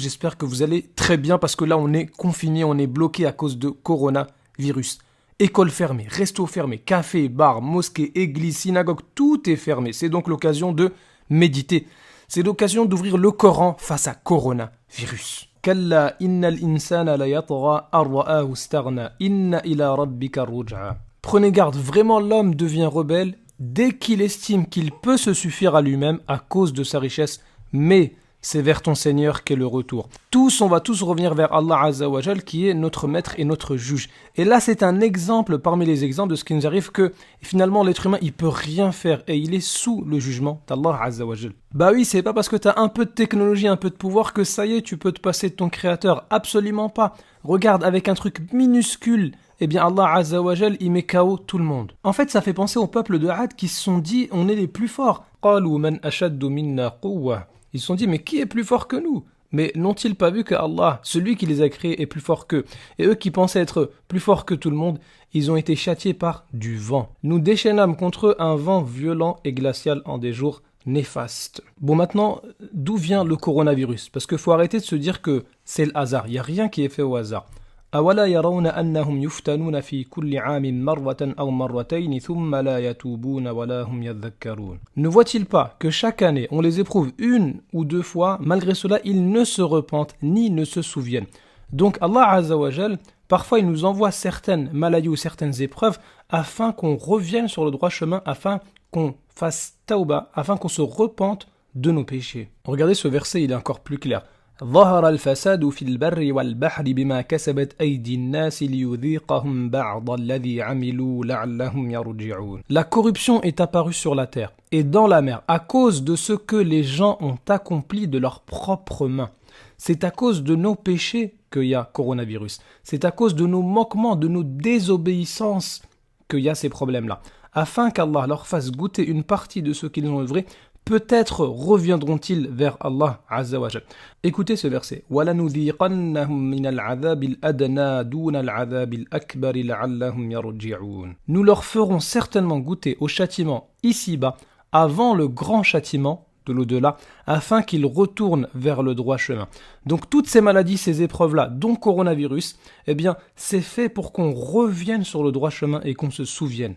j'espère que vous allez très bien parce que là on est confiné, on est bloqué à cause de coronavirus. École fermée, resto fermé, café, bar, mosquée, église, synagogue, tout est fermé. C'est donc l'occasion de méditer. C'est l'occasion d'ouvrir le Coran face à coronavirus. Kalla innal insana la yatgha an ra'ahu istaghna inna ila rabbika ruj'a. Prenez garde, vraiment l'homme devient rebelle dès qu'il estime qu'il peut se suffire à lui-même à cause de sa richesse, mais c'est vers ton Seigneur qu'est le retour. On va tous revenir vers Allah Azza wa Jal qui est notre maître et notre juge. Et là, c'est un exemple parmi les exemples de ce qui nous arrive que finalement l'être humain, il peut rien faire et il est sous le jugement d'Allah Azza wa Jal. Bah oui, c'est pas parce que t'as un peu de technologie, un peu de pouvoir que ça y est, tu peux te passer de ton créateur. Absolument pas. Regarde, avec un truc minuscule, eh bien Allah Azza wa Jal, il met KO tout le monde. En fait, ça fait penser au peuple de Had qui se sont dit, on est les plus forts. قالوا من أشد منا قوة. Ils se sont dit, mais qui est plus fort que nous? Mais n'ont-ils pas vu que Allah, celui qui les a créés, est plus fort qu'eux? Et eux qui pensaient être plus forts que tout le monde, ils ont été châtiés par du vent. Nous déchaînâmes contre eux un vent violent et glacial en des jours néfastes. Bon, maintenant, d'où vient le coronavirus? Parce qu'il faut arrêter de se dire que c'est le hasard. Il n'y a rien qui est fait au hasard. أولا يرون أنهم يفتنون في كل عام مرة أو مرتين ثم لا يتوبون ولا هم يذكرون. Ne voit-il pas que chaque année on les éprouve une ou deux fois, malgré cela ils ne se repentent ni ne se souviennent. Donc Allah Azza wa Jal, parfois il nous envoie certaines maladies ou certaines épreuves afin qu'on revienne sur le droit chemin, afin qu'on fasse tauba, afin qu'on se repente de nos péchés. Regardez ce verset, il est encore plus clair. ظهر الفساد في البر والبحر بما كسبت أيدي الناس ليذيقهم بعض الذي عملوا لعلهم يرجعون. La corruption est apparue sur la terre et dans la mer à cause de ce que les gens ont accompli de leurs propres mains. C'est à cause de nos péchés qu'il y a coronavirus. C'est à cause de nos manquements, de nos désobéissances qu'il y a ces problèmes-là. Afin qu'Allah leur fasse goûter une partie de ce qu'ils ont œuvré, peut-être reviendront-ils vers Allah Azza wa Jal. Écoutez ce verset. وَلَنُذِيقَنَّهُم مِّنَ الْعَذَابِ الْأَدْنَىٰ دُونَ الْعَذَابِ الْأَكْبَرِ لَعَلَّهُمْ يَرْجِعُونَ. Nous leur ferons certainement goûter au châtiment ici-bas avant le grand châtiment de l'au-delà, afin qu'ils retournent vers le droit chemin. Donc toutes ces maladies, ces épreuves-là, dont coronavirus, eh bien, c'est fait pour qu'on revienne sur le droit chemin et qu'on se souvienne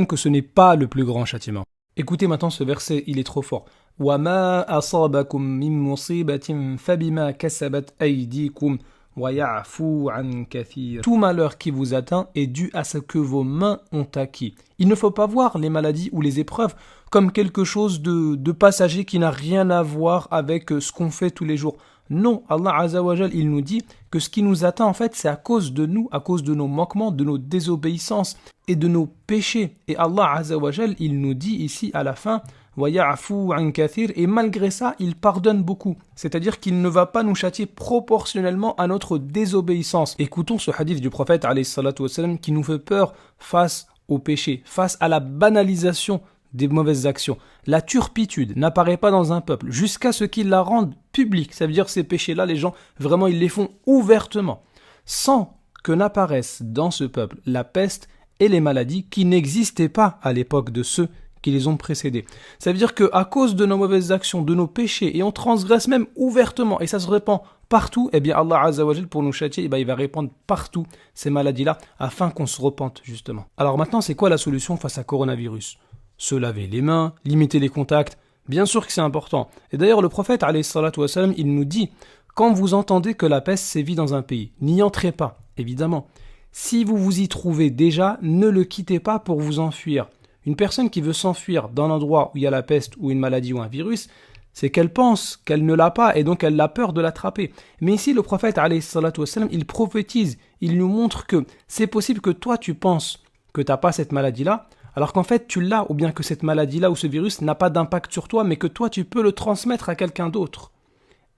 que ce n'est pas le plus grand châtiment. Écoutez maintenant ce verset, il est trop fort. وَمَا أَصَابَكُم مِّن مُّصِيبَةٍ فَبِمَا كَسَبَتْ أَيْدِيكُمْ وَيَعْفُو عَن كَثِيرٍ. Tout malheur qui vous atteint est dû à ce que vos mains ont acquis. Il ne faut pas voir les maladies ou les épreuves comme quelque chose de passager qui n'a rien à voir avec ce qu'on fait tous les jours. Non, Allah Azza wa Jal, il nous dit que ce qui nous atteint en fait, c'est à cause de nous, à cause de nos manquements, de nos désobéissances et de nos péchés. Et Allah Azza wa Jal, il nous dit ici à la fin, وَيَعْفُو عَن كَثِيرٍ, et malgré ça, il pardonne beaucoup. C'est-à-dire qu'il ne va pas nous châtier proportionnellement à notre désobéissance. Écoutons ce hadith du prophète alayhi salatu wassalam, qui nous fait peur face au péché, face à la banalisation des mauvaises actions. La turpitude n'apparaît pas dans un peuple jusqu'à ce qu'il la rende publique. Ça veut dire que ces péchés-là, les gens, vraiment, ils les font ouvertement, sans que n'apparaissent dans ce peuple la peste et les maladies qui n'existaient pas à l'époque de ceux qui les ont précédés. Ça veut dire qu'à cause de nos mauvaises actions, de nos péchés, et on transgresse même ouvertement, et ça se répand partout, eh bien Allah Azza wa Jal, pour nous châtier, eh bien, il va répandre partout ces maladies-là, afin qu'on se repente, justement. Alors maintenant, c'est quoi la solution face à coronavirus? Se laver les mains, limiter les contacts, bien sûr que c'est important. Et d'ailleurs, le prophète, alayhi salatu wassalam, il nous dit, quand vous entendez que la peste sévit dans un pays, n'y entrez pas, évidemment. Si vous vous y trouvez déjà, ne le quittez pas pour vous enfuir. Une personne qui veut s'enfuir d'un endroit où il y a la peste ou une maladie ou un virus, c'est qu'elle pense qu'elle ne l'a pas et donc elle a peur de l'attraper. Mais ici, le prophète, alayhi salatu wassalam, il prophétise, il nous montre que c'est possible que toi tu penses que tu n'as pas cette maladie-là, alors qu'en fait tu l'as, ou bien que cette maladie-là ou ce virus n'a pas d'impact sur toi, mais que toi tu peux le transmettre à quelqu'un d'autre.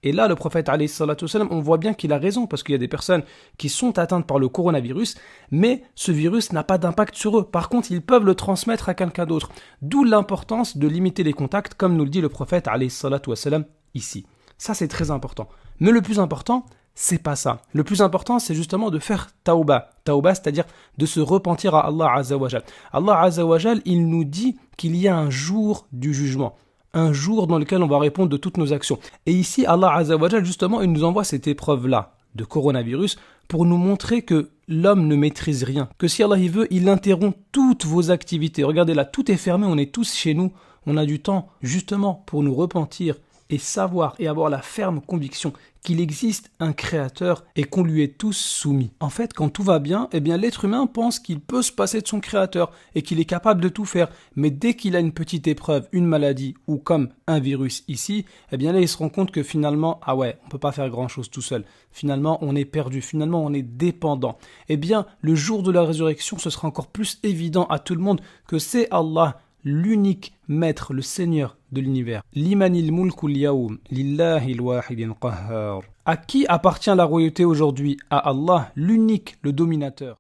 Et là, le prophète, alayhi salatu wassalam, on voit bien qu'il a raison, parce qu'il y a des personnes qui sont atteintes par le coronavirus, mais ce virus n'a pas d'impact sur eux. Par contre, ils peuvent le transmettre à quelqu'un d'autre. D'où l'importance de limiter les contacts, comme nous le dit le prophète, alayhi salatu wassalam, ici. Ça, c'est très important. Mais le plus important, c'est pas ça. Le plus important, c'est justement de faire tauba. Tauba, c'est-à-dire de se repentir à Allah Azza wa Jal. Allah Azza wa Jal, il nous dit qu'il y a un jour du jugement. un jour dans lequel on va répondre de toutes nos actions. Et ici, Allah Azza wa Jal, justement, il nous envoie cette épreuve-là de coronavirus pour nous montrer que l'homme ne maîtrise rien, que si Allah y veut, il interrompt toutes vos activités. Regardez là, tout est fermé, on est tous chez nous, on a du temps justement pour nous repentir et savoir et avoir la ferme conviction qu'il existe un créateur et qu'on lui est tous soumis. En fait, quand tout va bien, eh bien l'être humain pense qu'il peut se passer de son créateur et qu'il est capable de tout faire. Mais dès qu'il a une petite épreuve, une maladie ou comme un virus ici, eh bien là il se rend compte que finalement, ah ouais, on peut pas faire grand chose tout seul. Finalement, on est perdu, finalement on est dépendant. Eh bien, le jour de la résurrection, ce sera encore plus évident à tout le monde que c'est Allah, l'unique maître, le Seigneur de l'univers. Limanil mulkul yaoum, lillahi al-wahidin qahhar. À qui appartient la royauté aujourd'hui? À Allah, l'unique, le dominateur.